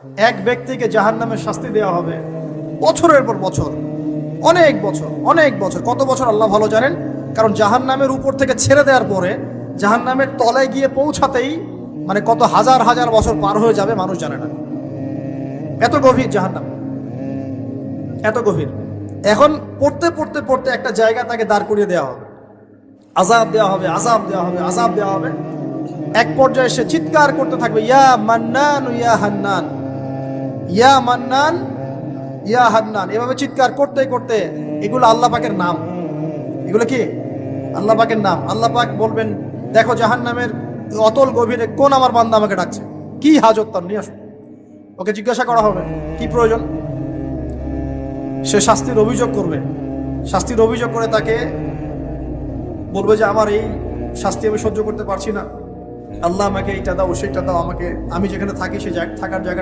এক ব্যক্তিকে জাহান্নামের শাস্তি দেওয়া হবে বছরের পর বছর, অনেক বছর, অনেক বছর। কত বছর আল্লাহ ভালো জানেন, কারণ জাহান্নামের উপর থেকে ছেড়ে দেওয়ার পরে জাহান্নামের তলায় গিয়ে পৌঁছাতেই মানে কত হাজার হাজার বছর পার হয়ে যাবে মানুষ জানে না। এত গভীর জাহান্নাম, এত গভীর। এখন পড়তে পড়তে পড়তে একটা জায়গা তাকে দাঁড় করিয়ে দেওয়া হবে, আযাব দেওয়া হবে, আযাব দেওয়া হবে, আযাব দেওয়া হবে। এক পর্যায়ে সে চিৎকার করতে থাকবে, ইয়া মান্নান ইয়া হান্নান, ইয়া মান্নান ইয়া হান্নান। এভাবে চিৎকার করতে করতে, এগুলো আল্লাহ পাকের নাম। এগুলো কি আল্লাহ পাকের নাম। আল্লাহ পাক বলবেন, দেখো জাহান্নামের অতল গভীরে কোন আমার বান্দা আমাকে ডাকছে, কি হাজত তার, নিয়ে আসো। ওকে জিজ্ঞাসা করা হবে কি প্রয়োজন। সে শাস্তির অভিযোগ করবে, শাস্তির অভিযোগ করে তাকে বলবে যে আমার এই শাস্তি আমি সহ্য করতে পারছি না, আল্লাহ আমাকে এইটা দাও সেইটা দাও, আমাকে আমি যেখানে থাকি সে থাকার জায়গা